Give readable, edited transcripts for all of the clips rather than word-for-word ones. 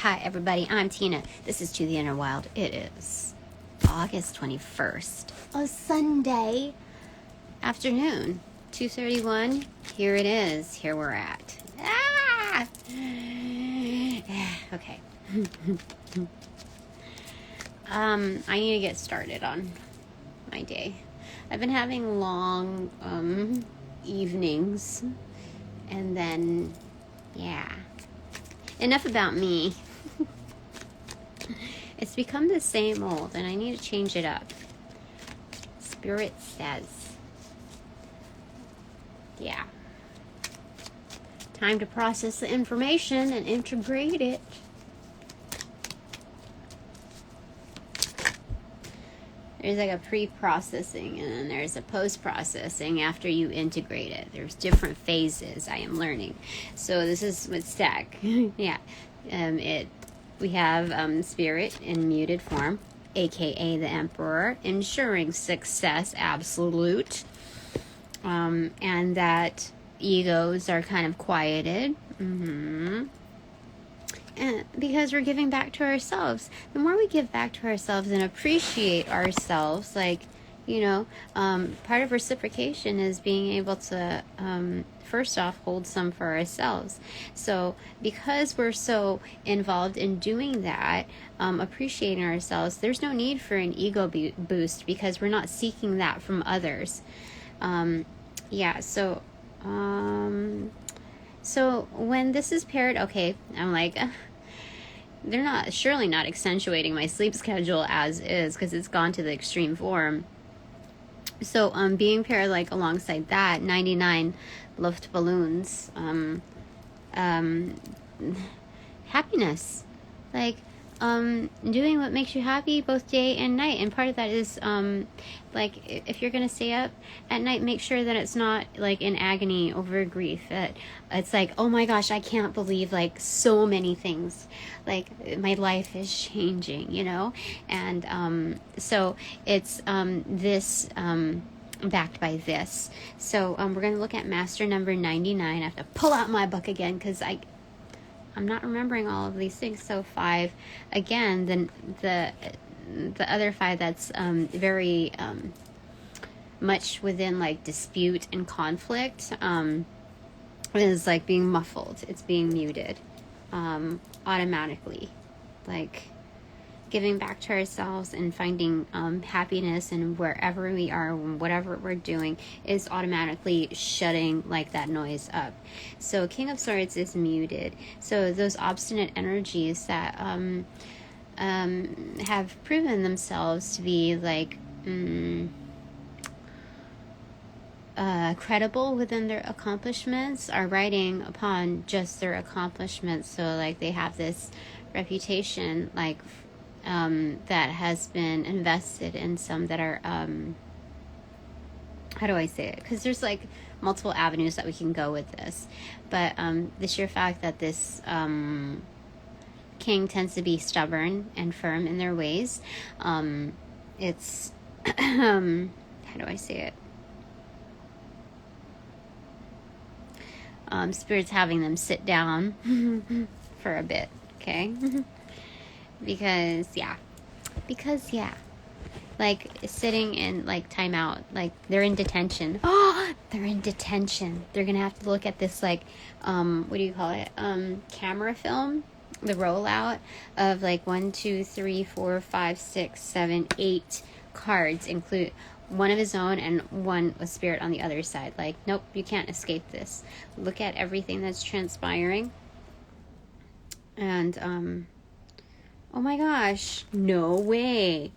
Hi everybody, I'm Tina. This is To the Inner Wild. It is August 21st, a Sunday afternoon, 2:31. Here it is. Here we're at. Okay. I need to get started on my day. I've been having long evenings, and then enough about me. It's become the same old, and I need to change it up. Spirit says, time to process the information and integrate it. There's like a pre-processing, and then there's a post-processing after you integrate it. There's different phases I am learning. So this is what's tech. We have Spirit in muted form, aka the Emperor, ensuring success absolute, and that egos are kind of quieted. And because we're giving back to ourselves. The more we give back to ourselves and appreciate ourselves, part of reciprocation is being able to first off hold some for ourselves. So because we're so involved in doing that, appreciating ourselves, there's no need for an ego boost because we're not seeking that from others. So when this is paired, I'm like, they're surely not accentuating my sleep schedule as is, because it's gone to the extreme form. So being paired like alongside that, 99 Luftballons, happiness, doing what makes you happy both day and night. And part of that is if you're gonna stay up at night, make sure that it's not like in agony over grief. It's like, oh my gosh, I can't believe so many things, my life is changing, and so it's this backed by this. So we're gonna look at master number 99. I have to pull out my book again because I'm not remembering all of these things. So 5, again, then the other 5 that's very much within dispute and conflict is being muffled. It's being muted automatically, giving back to ourselves and finding happiness in wherever we are, whatever we're doing, is automatically shutting that noise up. So King of Swords is muted. So those obstinate energies that have proven themselves to be credible within their accomplishments are riding upon just their accomplishments. So they have this reputation that has been invested in some that are how do I say it, because there's multiple avenues that we can go with this, but the sheer fact that this king tends to be stubborn and firm in their ways, it's how do I say it, Spirit's having them sit down for a bit, okay? because sitting in timeout, they're in detention. They're in detention. They're gonna have to look at this what do you call it, camera film, the rollout of 1, 2, 3, 4, 5, 6, 7, 8 cards, include one of his own and one with Spirit on the other side. Nope, you can't escape this. Look at everything that's transpiring. And oh my gosh, no way.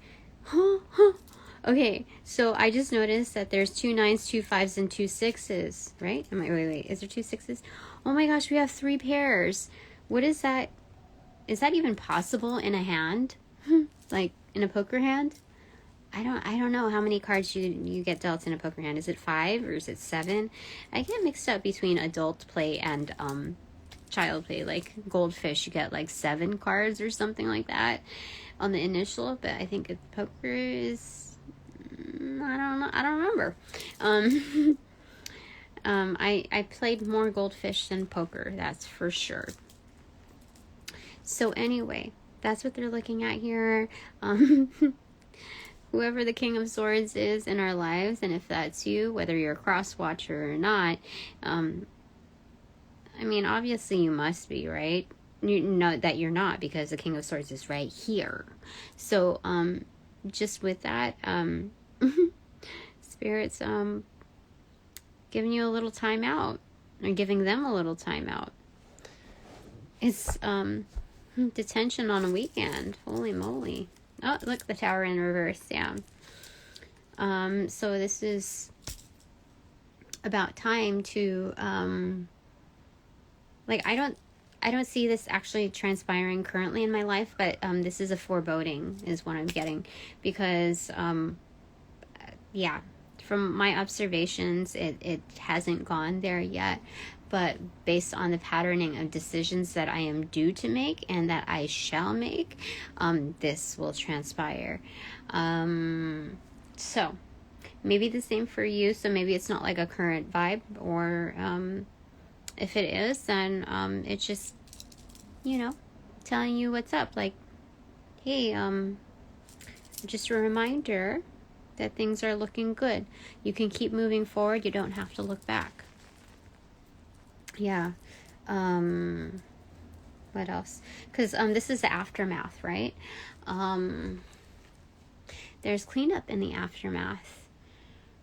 Okay, so I just noticed that there's 2 9s, 2 5s, and 2 6s, right? Wait, is there 2 6s? Oh my gosh, we have 3 pairs. What is that? Is that even possible in a hand? In a poker hand? I don't know how many cards you get dealt in a poker hand. Is it 5 or is it 7? I get mixed up between adult play and child play. Goldfish, you get 7 cards or something like that on the initial, but I think poker is, I don't remember. I played more Goldfish than poker, that's for sure. So anyway, that's what they're looking at here. Whoever the King of Swords is in our lives, and if that's you, whether you're a cross watcher or not, I mean, obviously you must be, right? You know that you're not, because the King of Swords is right here. So, just with that, Spirit's giving you a little time out, or giving them a little time out. It's detention on a weekend. Holy moly. Oh, look, the Tower in reverse. Yeah. So this is about time to like, I don't see this actually transpiring currently in my life, but this is a foreboding is what I'm getting, because yeah, from my observations, it hasn't gone there yet, but based on the patterning of decisions that I am due to make and that I shall make, this will transpire. So maybe the same for you. So maybe it's not like a current vibe, or if it is, then it's just, you know, telling you what's up. Like, hey, just a reminder that things are looking good. You can keep moving forward. You don't have to look back. Yeah. What else? Because this is the aftermath, right? There's cleanup in the aftermath.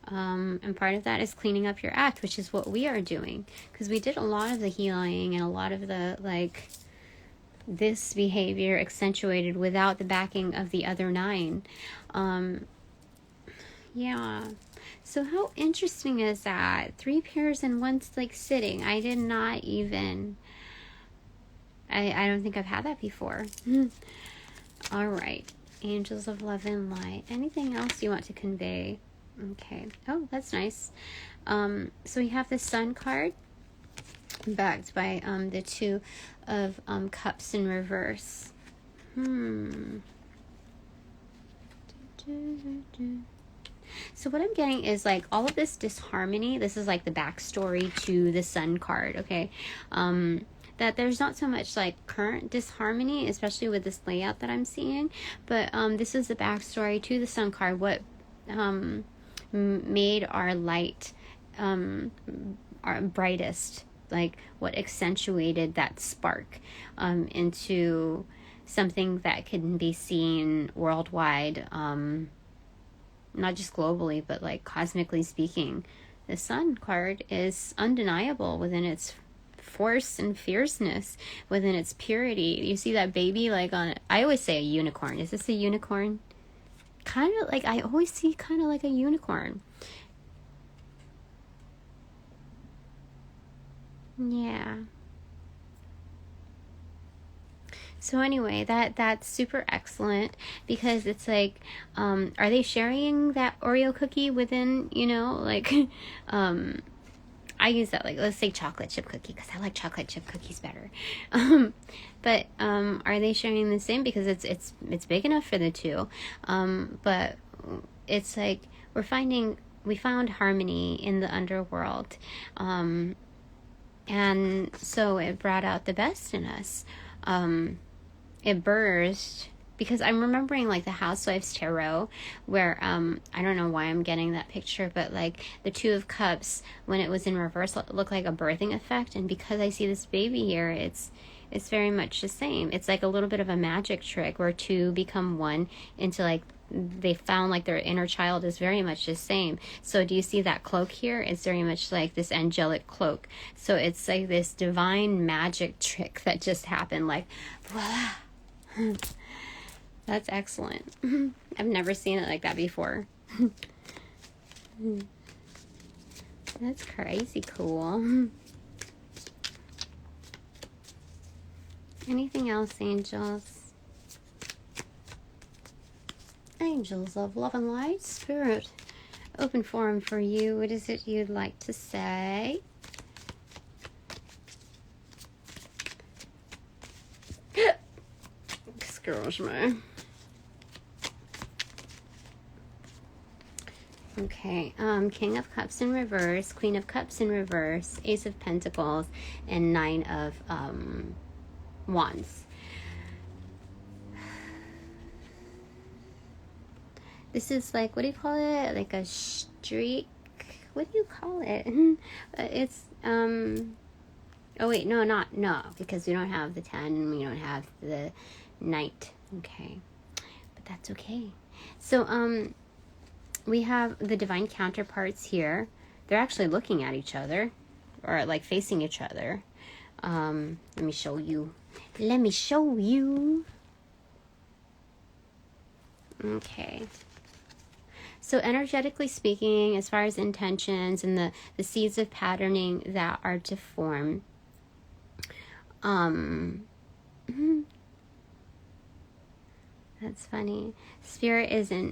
And part of that is cleaning up your act, which is what we are doing, because we did a lot of the healing and a lot of the, like, this behavior accentuated without the backing of the other 9. Yeah. So how interesting is that? 3 pairs and 1's like sitting. I did not even, I don't think I've had that before. All right. Angels of love and light. Anything else you want to convey? Okay. Oh, that's nice. So we have the Sun card backed by the 2 of Cups in reverse. So what I'm getting is, like, all of this disharmony. This is like the backstory to the Sun card, okay? That there's not so much like current disharmony, especially with this layout that I'm seeing, but this is the backstory to the Sun card. What made our light our brightest, like what accentuated that spark into something that can be seen worldwide, not just globally, but like cosmically speaking. The Sun card is undeniable within its force and fierceness, within its purity. You see that baby, like, on, I always say a unicorn. Is this a unicorn? Kind of like, I always see kind of like a unicorn. Yeah. So anyway, that's super excellent, because it's like, are they sharing that Oreo cookie within, you know, like, I use that, like, let's say chocolate chip cookie, because I like chocolate chip cookies better. But are they sharing the same? Because it's big enough for the 2. But it's like we found harmony in the underworld, and so it brought out the best in us. It burst, because I'm remembering, like, the Housewives Tarot, where I don't know why I'm getting that picture, but like the 2 of Cups, when it was in reverse, looked like a birthing effect. And because I see this baby here, it's very much the same. It's like a little bit of a magic trick where 2 become 1 into, like, they found like their inner child is very much the same. So do you see that cloak here? It's very much like this angelic cloak. So it's like this divine magic trick that just happened, like, voila. That's excellent. I've never seen it like that before. That's crazy cool. Anything else, angels? Angels of love and light, Spirit, open forum for you. What is it you'd like to say? Excuse me. Okay, King of Cups in reverse, Queen of Cups in reverse, Ace of Pentacles, and 9 of Wands. This is like, what do you call it? Like a streak? What do you call it? It's, oh wait, no, because we don't have the 10 and we don't have the Knight. Okay. But that's okay. So, we have the divine counterparts here. They're actually looking at each other, or like facing each other. Let me show you. Okay. So energetically speaking, as far as intentions and the seeds of patterning that are to form, that's funny. Spirit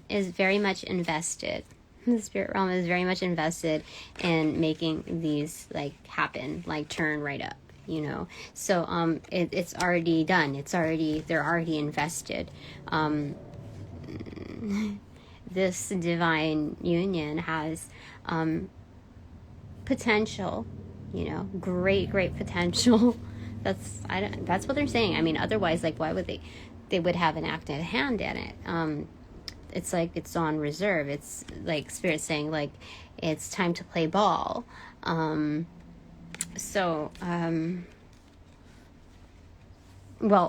is very much invested. The spirit realm is very much invested in making these like happen, like turn right up, you know. So it's already done. They're already invested. This divine union has potential, you know, great potential. That's what they're saying. I mean, otherwise, like, why would they would have an active hand in it? It's like it's on reserve. It's like Spirit saying, like, it's time to play ball. Well,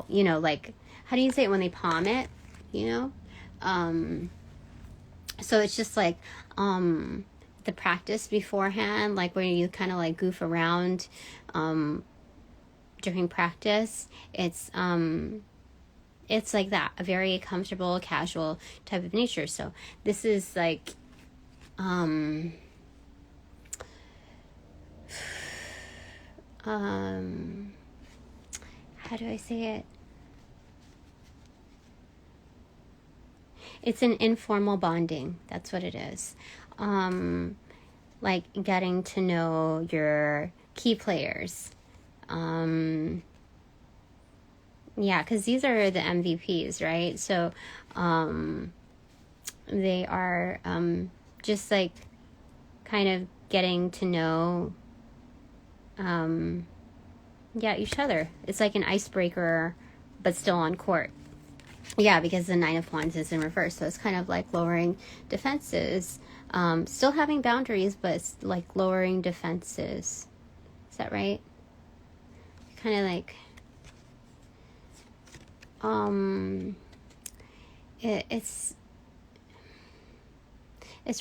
you know, like, how do you say it when they palm it, you know? So it's just like the practice beforehand, like where you kind of like goof around during practice. It's like that, a very comfortable, casual type of nature. So this is like how do I say it? It's an informal bonding. That's what it is. Like getting to know your key players. Yeah, because these are the MVPs, right? So they are just like kind of getting to know each other. It's like an icebreaker, but still on court. Yeah, because the Nine of Wands is in reverse, so it's kind of like lowering defenses. Still having boundaries, but it's like lowering defenses. Is that right? Kind of like it's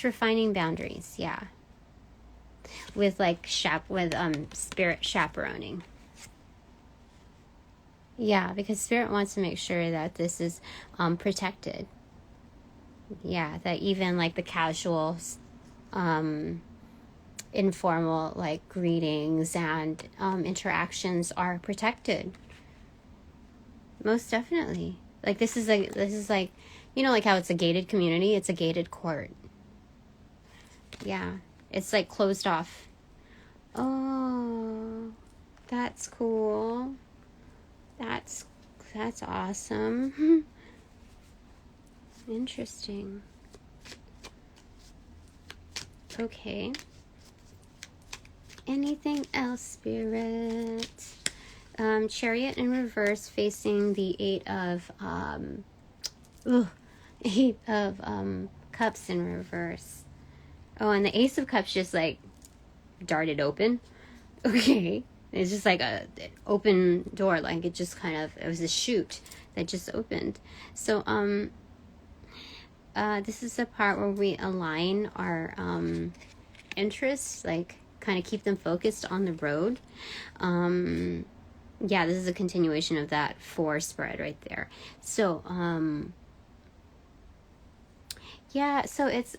refining boundaries, yeah. With like spirit chaperoning. Yeah, because Spirit wants to make sure that this is protected. Yeah, that even like the casual, informal like greetings and interactions are protected. Most definitely. Like this is like, you know, like how it's a gated community, it's a gated court. Yeah, it's like closed off. Oh, that's cool. That's awesome. Interesting. Okay. Anything else, Spirit? Chariot in reverse facing the Eight of Cups in reverse. Oh, and the Ace of Cups just like darted open. Okay. It's just like an open door, like it just kind of, it was a chute that just opened. So, this is the part where we align our interests, like kind of keep them focused on the road. Yeah, this is a continuation of that 4 spread right there. So, yeah, so it's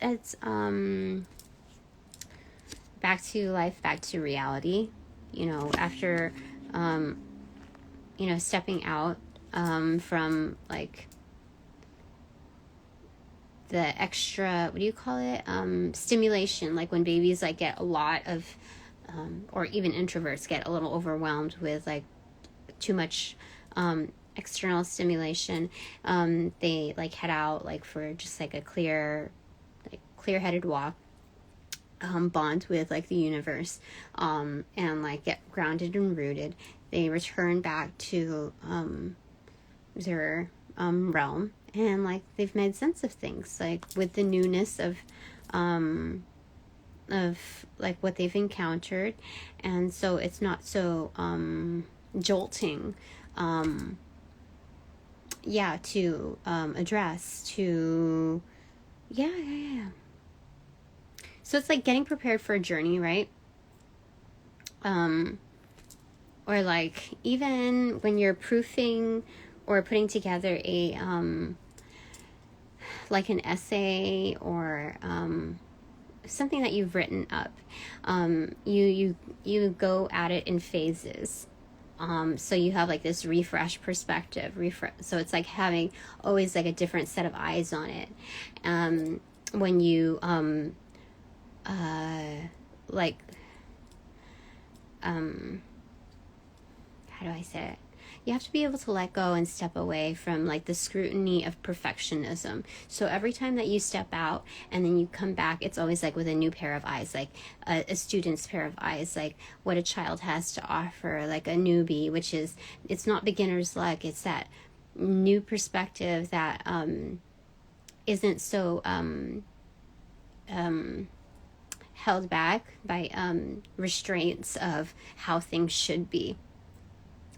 back to life, back to reality. You know, after, you know, stepping out from like the extra, what do you call it? Stimulation, like when babies like get a lot of, or even introverts get a little overwhelmed with like too much external stimulation. They like head out like for just like a clear-headed walk. Bond with like the universe, and like get grounded and rooted. They return back to their realm, and like they've made sense of things, like with the newness of like what they've encountered, and so it's not so jolting to address, to yeah. So it's like getting prepared for a journey, right? Or like even when you're proofing or putting together a like an essay or something that you've written up, you go at it in phases. So you have like this refresh perspective, so it's like having always like a different set of eyes on it. When you how do I say it? You have to be able to let go and step away from like the scrutiny of perfectionism. So every time that you step out and then you come back, it's always like with a new pair of eyes, like a student's pair of eyes, like what a child has to offer, like a newbie, which is, it's not beginner's luck. It's that new perspective that isn't so held back by restraints of how things should be.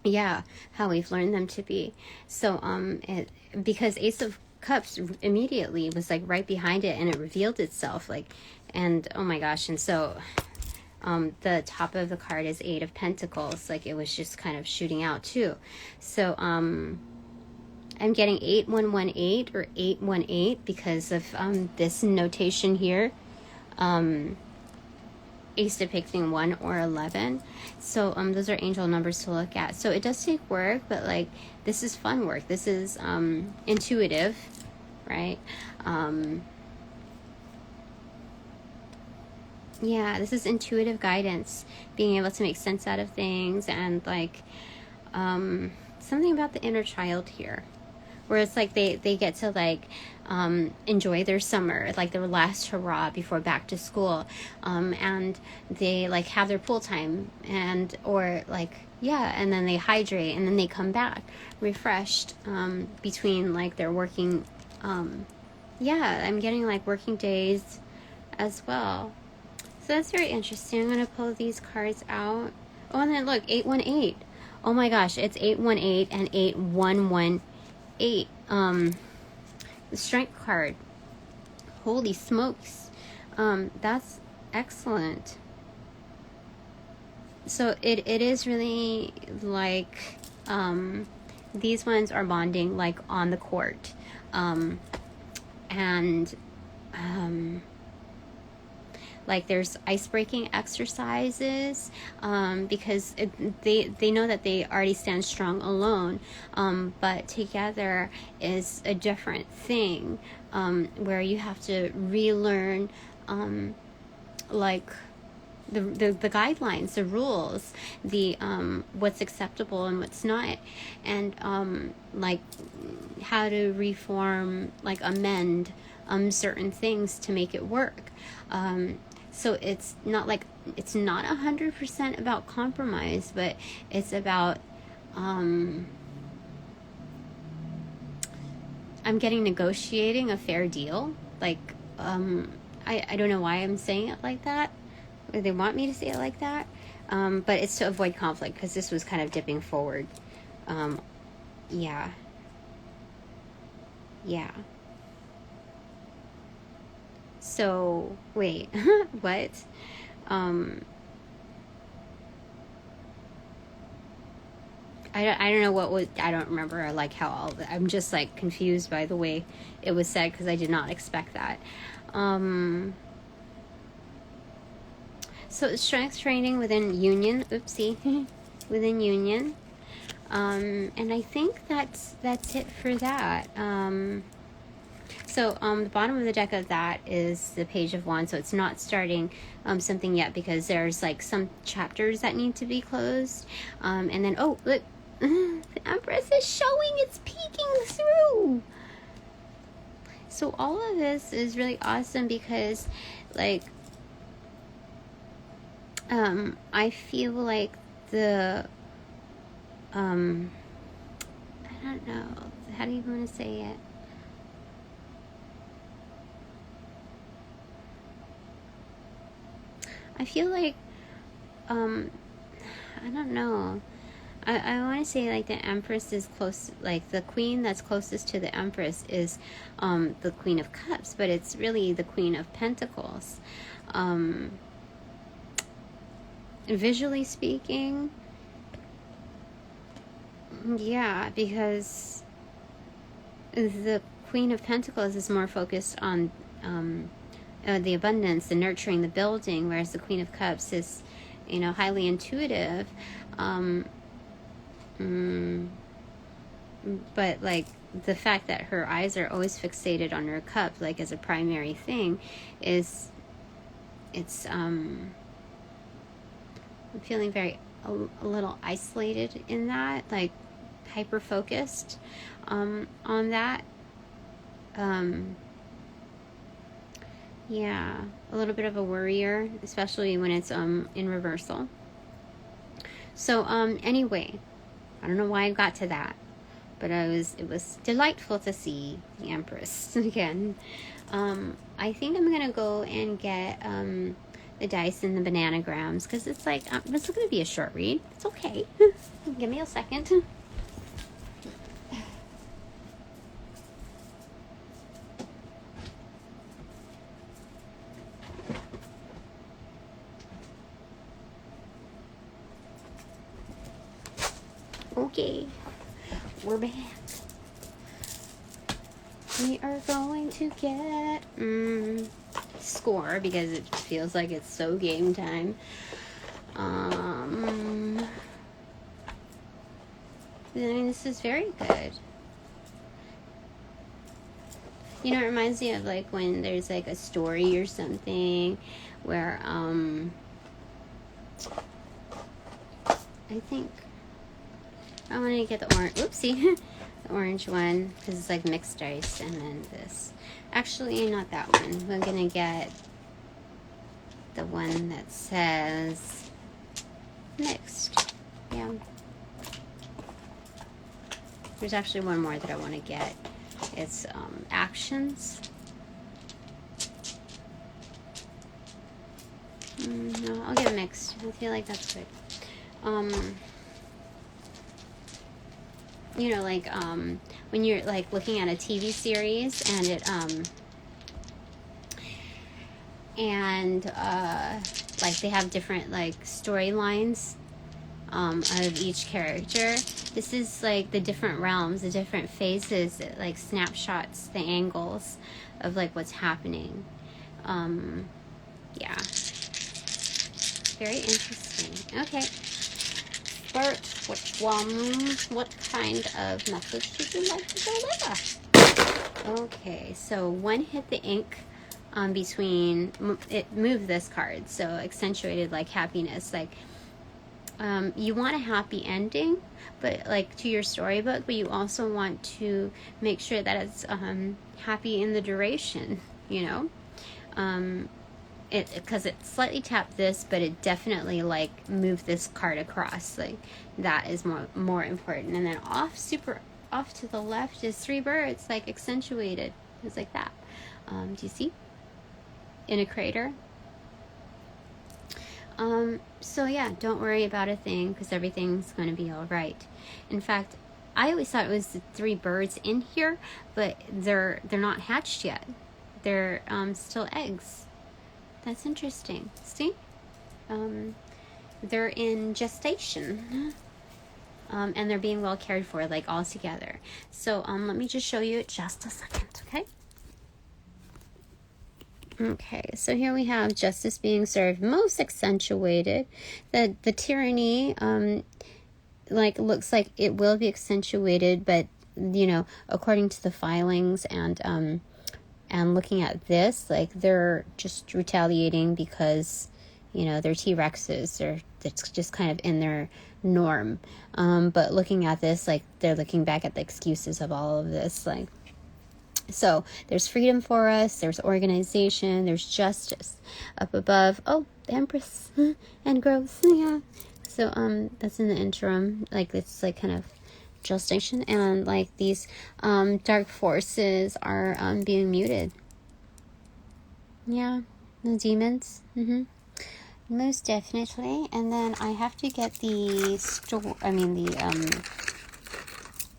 Yeah, how we've learned them to be. So because Ace of Cups immediately was like right behind it, and it revealed itself, like, and oh my gosh. And so the top of the card is Eight of Pentacles, like it was just kind of shooting out too. So I'm getting 8118 or 818 because of this notation here. Ace depicting 1 or 11. So those are angel numbers to look at. So it does take work, but like this is fun work. This is intuitive, right? Yeah, this is intuitive guidance, being able to make sense out of things, and like something about the inner child here, where it's like they get to like enjoy their summer, like their last hurrah before back to school, and they like have their pool time, and or like and then they hydrate, and then they come back refreshed between like their working I'm getting like working days as well. So that's very interesting. I'm gonna pull these cards out. Oh, and then look, 818. Oh my gosh, it's 818 and 8118. The strength card. Holy smokes. That's excellent. So it is really like these ones are bonding like on the court. Like there's ice-breaking exercises because they know that they already stand strong alone, but together is a different thing, where you have to relearn like the guidelines, the rules, the what's acceptable and what's not, and like how to reform, like amend certain things to make it work. So it's not 100% about compromise, but it's about I'm getting negotiating a fair deal. Like I don't know why I'm saying it like that. They want me to say it like that, but it's to avoid conflict, because this was kind of dipping forward. Yeah. So wait, what? I don't know what was, I don't remember like how all that, I'm just like confused by the way it was said, because I did not expect that. So strength training within union, within union. And I think that's it for that. So the bottom of the deck of that is the Page of Wands, so it's not starting something yet, because there's like some chapters that need to be closed. And then, oh, look, the Empress is showing, it's peeking through. So all of this is really awesome, because like I feel like the I don't know, how do you want to say it? I feel like, I don't know. I want to say like the Empress is close, like the queen that's closest to the Empress is the Queen of Cups, but it's really the Queen of Pentacles. Visually speaking, yeah, because the Queen of Pentacles is more focused on the abundance, the nurturing, the building, whereas the Queen of Cups is, you know, highly intuitive. But like the fact that her eyes are always fixated on her cup, like as a primary thing, is I'm feeling very a little isolated in that, like hyper focused on that. Yeah, a little bit of a worrier, especially when it's in reversal. So anyway, I don't know why I got to that, but it was delightful to see the Empress again. I think I'm gonna go and get the dice and the bananagrams, because it's like this is gonna be a short read. It's okay. Give me a second. Okay, we're back. We are going to get score, because it feels like it's so game time. I mean, this is very good. You know, it reminds me of like when there's like a story or something where I think I want to get the orange. Oopsie. The orange one, because it's like mixed dice, and then this. Actually, not that one. We're gonna get the one that says mixed. Yeah. There's actually one more that I want to get. It's actions. No, I'll get mixed. I feel like that's good. You know, like when you're like looking at a TV series and it like they have different like storylines of each character. This is like the different realms, the different phases, like snapshots, the angles of like what's happening. Yeah, very interesting. Okay. Bert, what kind of message did you like to deliver? Okay, so one hit the ink between, it moved this card, so accentuated like happiness, like you want a happy ending, but like to your storybook, but you also want to make sure that it's happy in the duration, you know? Because it slightly tapped this, but it definitely like moved this card across. Like that is more important. And then super off to the left is 3 birds, like accentuated. It's like that. Do you see? In a crater. So yeah, don't worry about a thing, because everything's going to be all right. In fact, I always thought it was the 3 birds in here, but they're not hatched yet. They're still eggs. That's interesting. See? They're in gestation. And they're being well cared for, like all together. So let me just show you just a second, okay? Okay, so here we have justice being served, most accentuated. The tyranny, like looks like it will be accentuated, but you know, according to the filings and looking at this, like they're just retaliating because, you know, they're T-Rexes. It's just kind of in their norm. But looking at this, like they're looking back at the excuses of all of this. Like, so there's freedom for us. There's organization. There's justice up above. Oh, the Empress and growth. Yeah. So that's in the interim. Like it's like kind of gestation, and like these dark forces are being muted. Yeah, the demons. Most definitely. And then I have to get the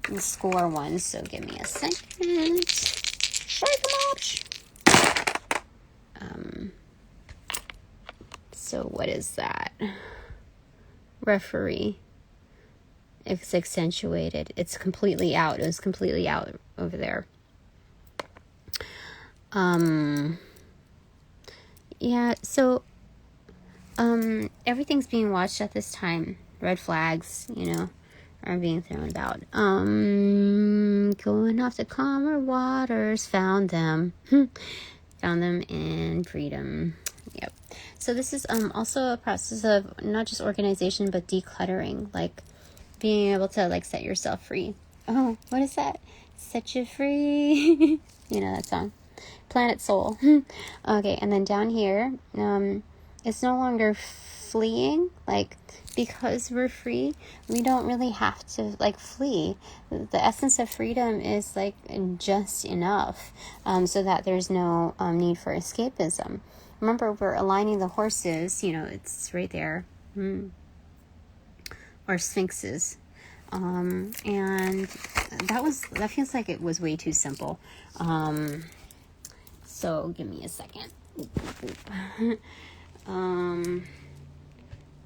the score one, so give me a second. So what is that? Referee. It's accentuated. It's completely out. It was completely out over there. Yeah, so everything's being watched at this time. Red flags, are being thrown about. Going off to calmer waters, found them. Found them in freedom. Yep. So this is also a process of not just organization, but decluttering, like being able to like set yourself free. Oh, what is that? Set you free. You know that song. Planet Soul. Okay, and then down here, it's no longer fleeing. Like, because we're free, we don't really have to like flee. The essence of freedom is like just enough, so that there's no need for escapism. Remember, we're aligning the horses. It's right there, or sphinxes, and that feels like it was way too simple. So give me a second.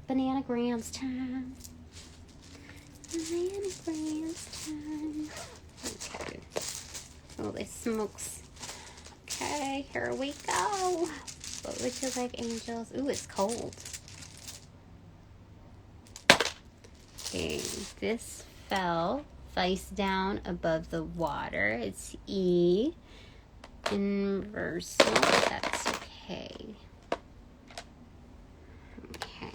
Bananagrams time. Bananagrams time. Okay. Holy smokes. Okay, here we go. What would you like, angels? Ooh, it's cold. Okay, this fell face down above the water. It's E. Inversal. That's okay. Okay.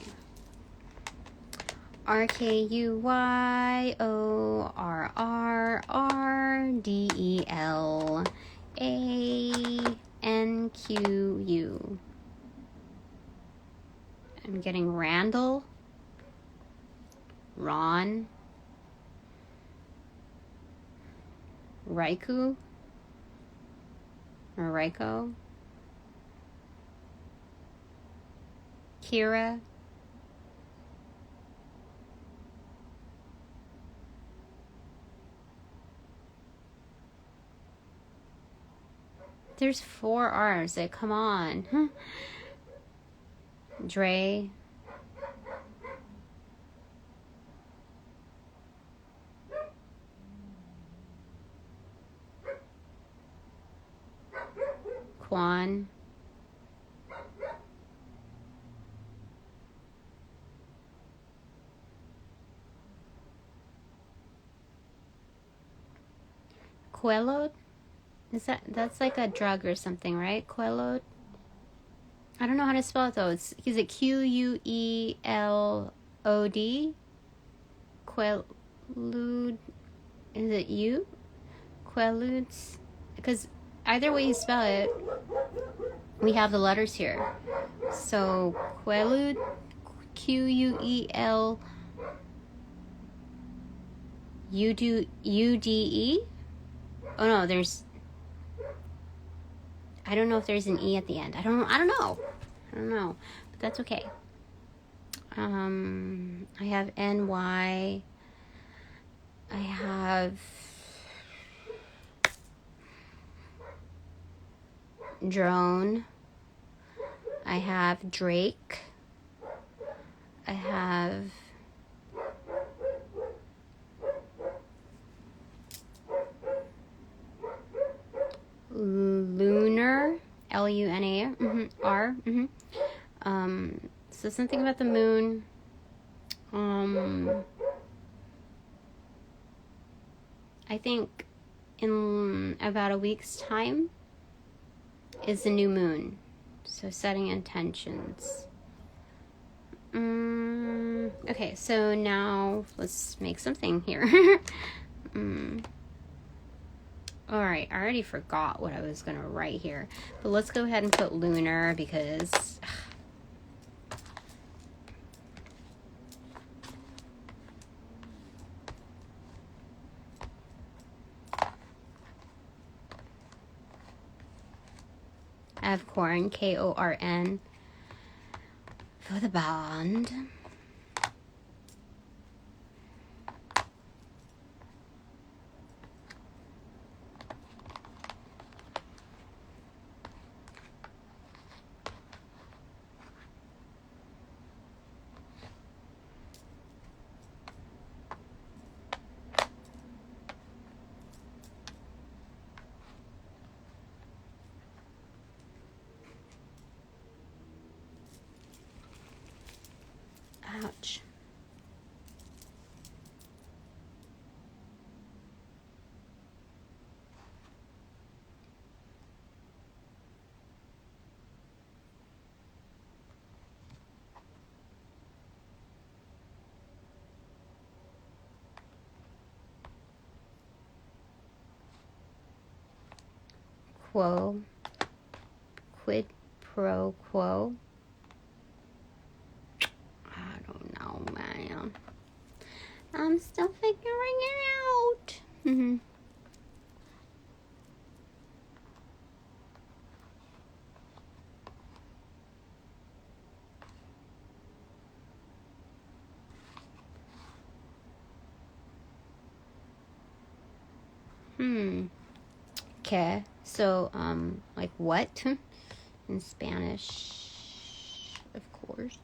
RKUYORRDELANQU. I'm getting Randall, Ron, Raiku, or Raiko, Kira, there's 4 R's. Like, come on. Dre, Quan, Quelod? That's like a drug or something, right? Quelod? I don't know how to spell it though. Is it QUELOD? Quelud? Is it you? Queludes? Because either way you spell it, we have the letters here. So Quelud, QUEL UDE? Oh no, I don't know if there's an E at the end. I don't know. But that's okay. I have NY. I have drone. I have Drake. I have lunar, LUNA, R. So something about the moon. I think in about a week's time is the new moon. So setting intentions. Okay, so now let's make something here. Alright, I already forgot what I was going to write here. But let's go ahead and put lunar because... I have Korn, Korn, for the band. Ouch. Quid pro quo. I don't know, man. I'm still figuring it out. Okay, so, like what? In Spanish, of course.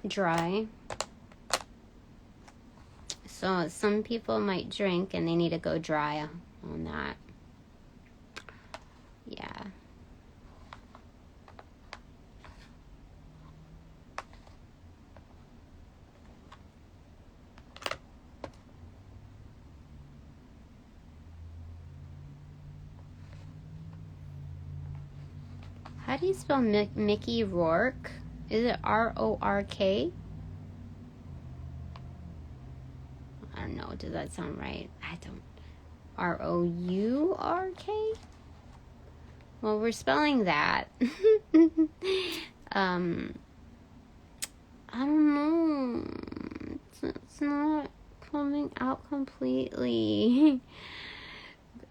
Dry. So some people might drink and they need to go dry on that. Yeah. How do you spell Mickey Rourke? Is it R-O-R-K? I don't know. Does that sound right? I don't. R-O-U-R-K? Well, we're spelling that. I don't know. It's not coming out completely.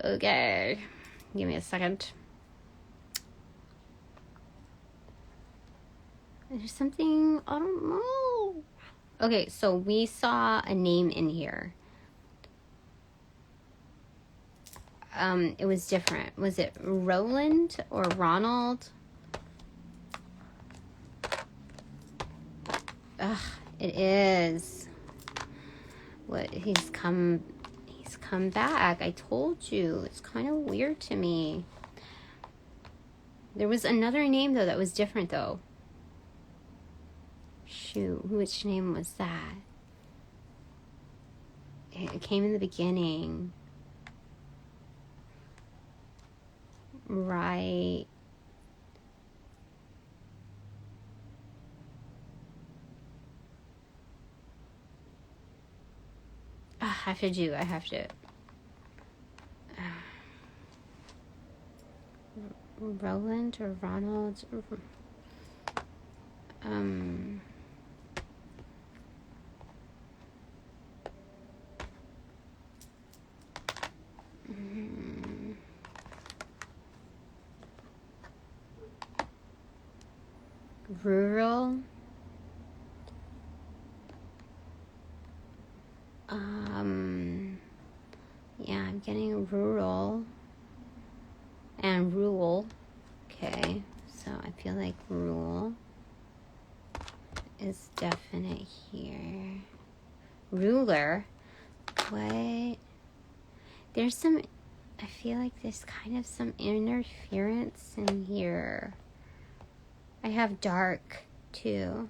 Okay. Give me a second. There's something, I don't know. Okay, so we saw a name in here. It was different. Was it Roland or Ronald? Ugh, it is. What, he's come back. I told you. It's kind of weird to me. There was another name though that was different though. Shoot, which name was that? It came in the beginning. Right. I have to. Roland or Ronald? Rural. Yeah, I'm getting rural and rule. Okay, so I feel like rule is definite here. Ruler. What? There's some, I feel like there's kind of some interference in here. I have dark too.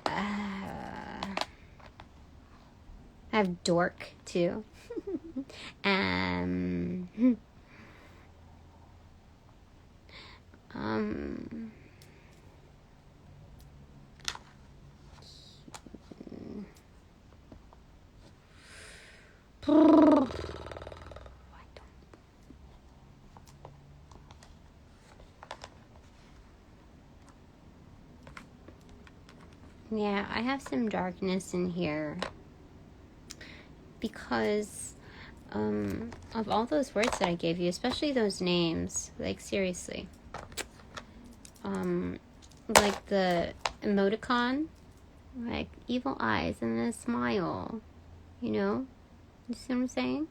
I have dork too. Yeah, I have some darkness in here because of all those words that I gave you, especially those names. Like, seriously. Like the emoticon, like evil eyes and a smile, you know? You see what I'm saying?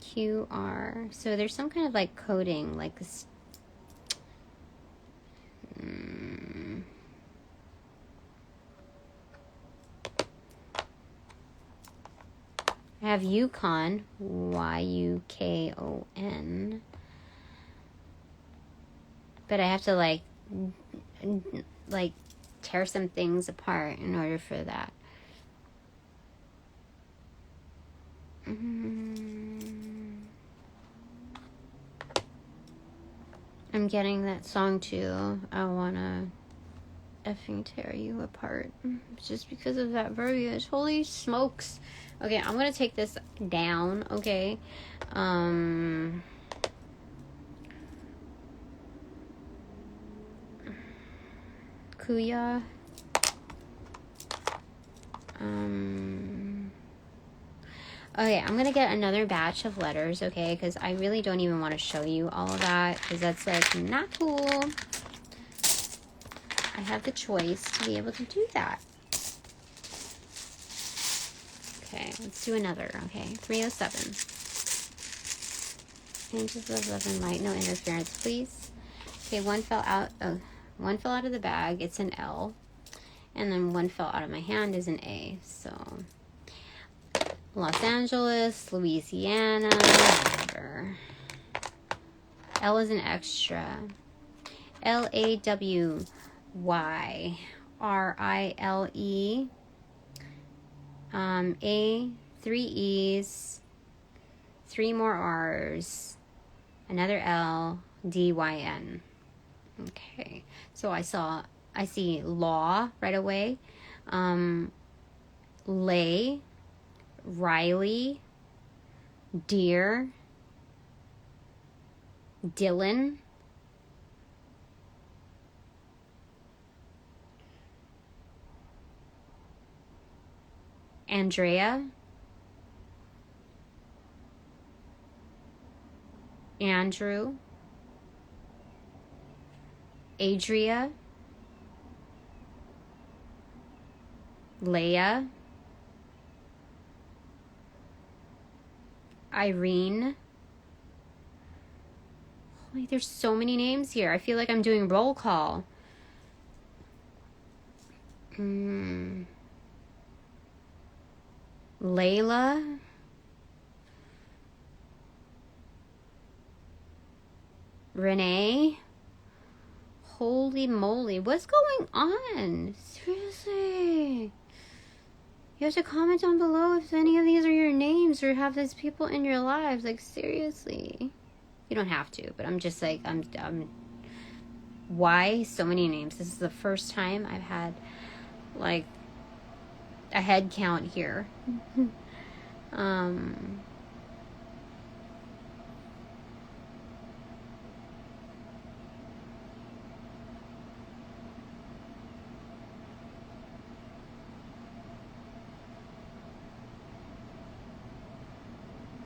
QR. So there's some kind of like coding, like this. I have Yukon, YUKON. But I have to like tear some things apart in order for that. I'm getting that song too. I wanna effing tear you apart. Just because of that verbiage. Holy smokes. Okay, I'm gonna take this down, okay? Kuya. Okay, I'm gonna get another batch of letters, okay? Because I really don't even want to show you all of that, because that's like not cool. I have the choice to be able to do that. Okay, let's do another, okay? 307. Angels of love and light, no interference, please. Okay, one fell out of the bag, it's an L. And then one fell out of my hand is an A, so... Los Angeles, Louisiana, whatever. L is an extra. LAWYRILE. A, 3 E's, 3 more R's, another L, DYN. Okay, so I see law right away. Lay, Riley, Deer, Dylan, Andrea, Andrew, Adria, Leah, Irene. Like, there's so many names here. I feel like I'm doing roll call. Layla. Renee. Holy moly. What's going on? Seriously. You have to comment down below if any of these are your names or have these people in your lives. Like, seriously. You don't have to, but I'm just like, I'm why so many names? This is the first time I've had, like, a head count here.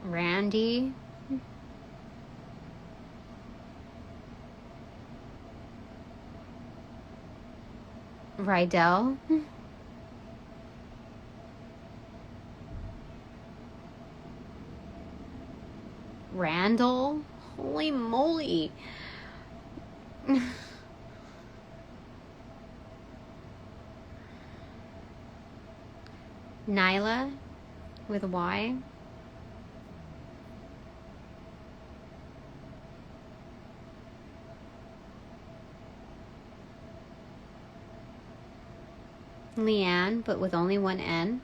Randy. Rydell. Randall. Holy moly. Nyla with a Y. Leanne, but with only one N.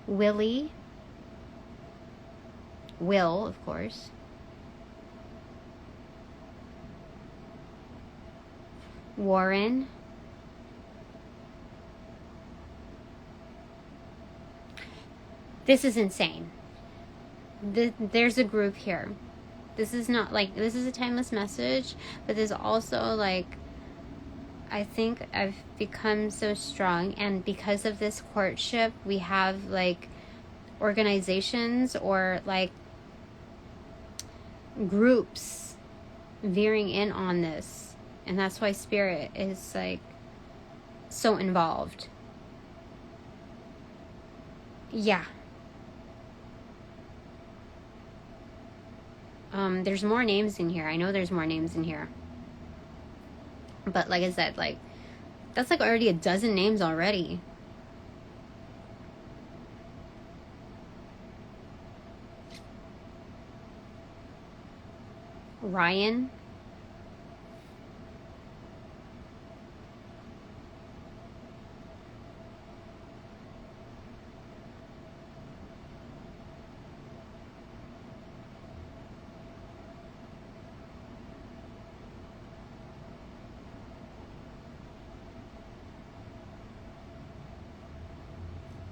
Willie. Will, of course. Warren. This is insane. There's a group here. This is not like, this is a timeless message, but there's also like, I think I've become so strong, and because of this courtship, we have like organizations or like groups veering in on this, and that's why spirit is like so involved. Yeah. There's more names in here. I know there's more names in here. But like I said, like, that's like already a dozen names already. Ryan.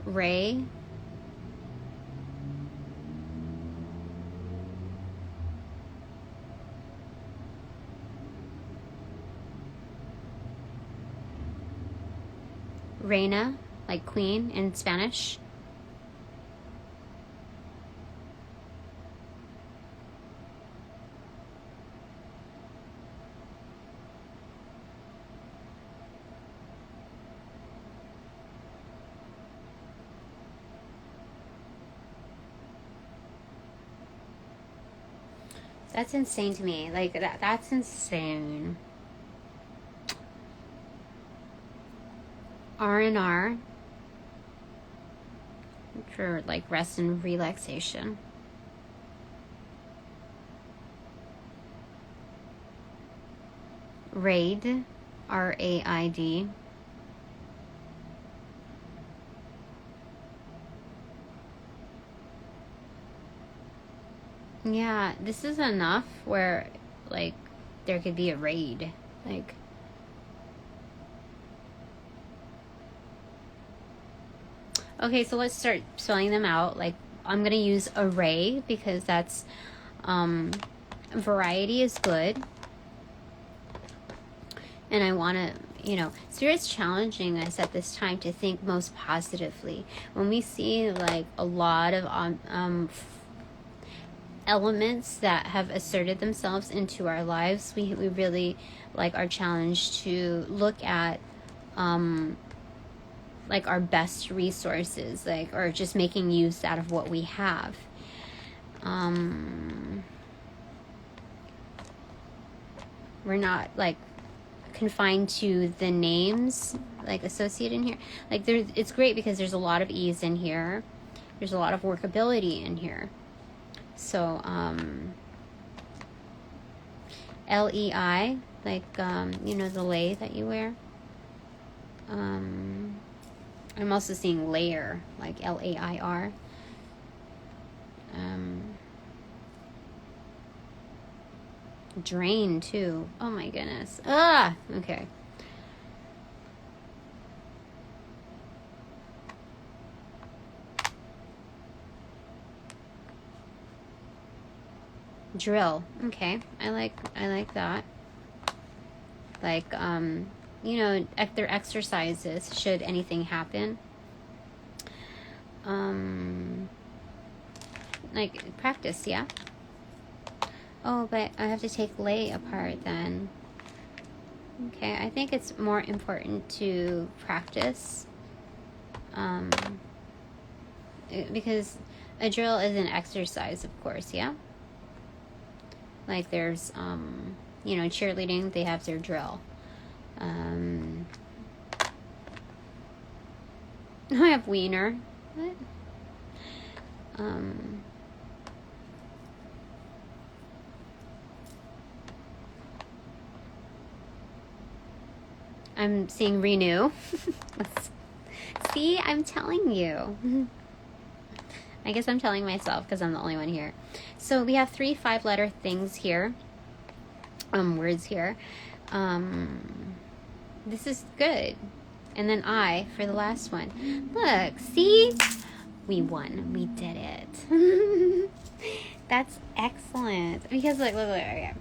Ray. Reina, like queen in Spanish. That's insane to me. Like, that's insane. R&R. For, like, rest and relaxation. Raid. R-A-I-D. Yeah, this is enough where, like, there could be a raid. Like, okay, so let's start spelling them out. Like, I'm gonna use array because that's, variety is good. And I want to, you know, Spirit's challenging us at this time to think most positively. When we see, like, a lot of, elements that have asserted themselves into our lives, we really like are challenged to look at like our best resources, like, or just making use out of what we have. We're not like confined to the names like associated in here. Like, there, it's great because there's a lot of ease in here. There's a lot of workability in here. So, L-E-I, like, you know, the lei that you wear. I'm also seeing layer, like L-A-I-R. Drain, too. Oh, my goodness. Ah! Okay. Drill. Okay. I like that. Like, you know, their exercises should anything happen. Like, practice, yeah? Oh, but I have to take lei apart then. Okay, I think it's more important to practice. Because a drill is an exercise, of course, yeah? Like, there's, you know, cheerleading, they have their drill. I have wiener. What? I'm seeing renew. See, I'm telling you. I guess I'm telling myself because I'm the only one here. So we have 3 5-letter things here. Words here. This is good. And then I for the last one. Look, see? We won. We did it. That's excellent. Because look, okay.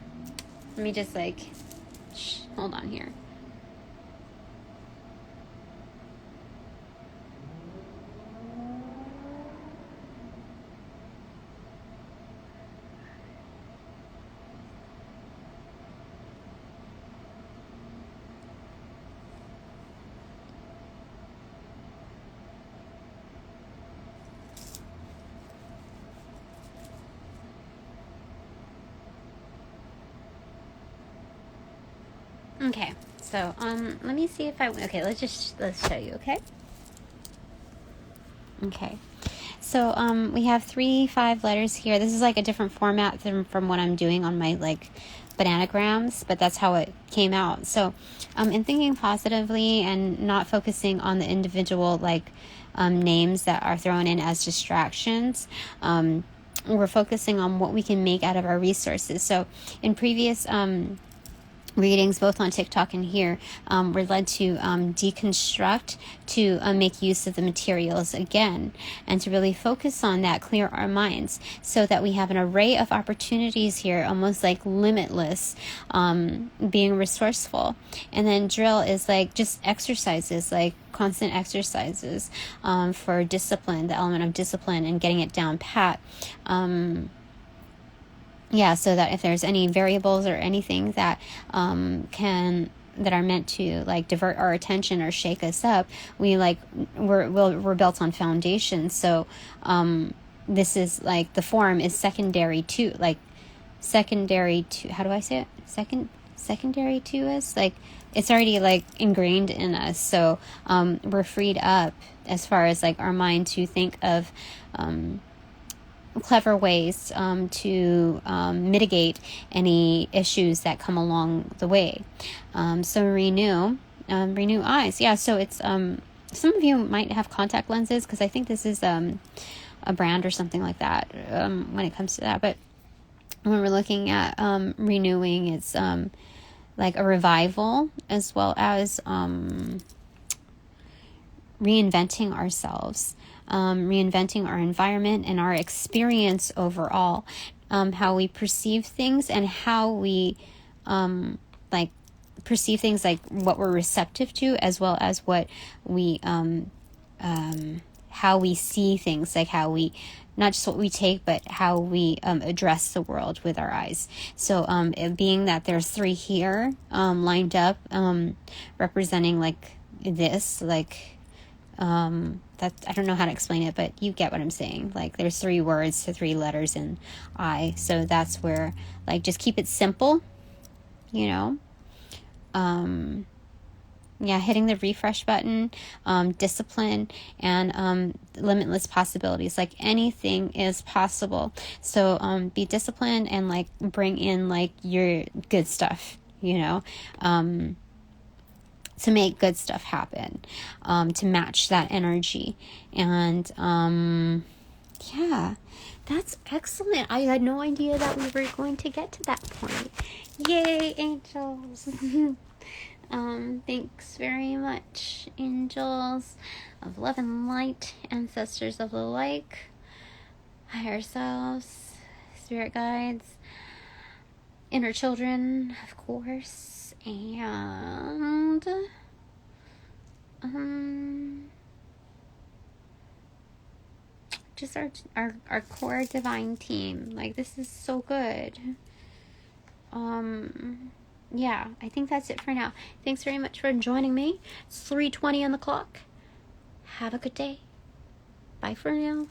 Let me just hold on here. Okay, so let me see if let's show you, okay? Okay, so we have 3 5 letters here. This is like a different format from what I'm doing on my bananagrams, but that's how it came out. So in thinking positively and not focusing on the individual names that are thrown in as distractions, we're focusing on what we can make out of our resources. So in previous readings, both on TikTok and here, we're led to deconstruct, to make use of the materials again, and to really focus on that, clear our minds, so that we have an array of opportunities here, almost like limitless, being resourceful. And then drill is just exercises, constant exercises for discipline, the element of discipline and getting it down pat. So that if there's any variables or anything that that are meant to divert our attention or shake us up, we're built on foundation. So this is the form is secondary to how do I say it? Secondary to us, it's already ingrained in us. So we're freed up as far as our mind to think of clever ways to mitigate any issues that come along the way. So renew eyes. Yeah, so it's some of you might have contact lenses, because I think this is a brand or something like that when it comes to that. But when we're looking at renewing, it's like a revival, as well as reinventing ourselves, reinventing our environment and our experience overall, how we perceive things, and how we perceive things, what we're receptive to, as well as what we how we see things, how we, not just what we take, but how we address the world with our eyes. So it being that there's 3 here lined up, representing this, that, I don't know how to explain it, but you get what I'm saying. There's 3 words to 3 letters in I. So that's where, just keep it simple, hitting the refresh button, discipline, and limitless possibilities. Anything is possible. So be disciplined and bring in your good stuff, to make good stuff happen, to match that energy. And that's excellent. I had no idea that we were going to get to that point. Yay, angels. Thanks very much, angels of love and light, ancestors of the like, higher selves, spirit guides, inner children, of course, and just our core divine team. This is so good. I think that's it for now. Thanks very much for joining me. It's 3:20 on the clock. Have a good day. Bye for now.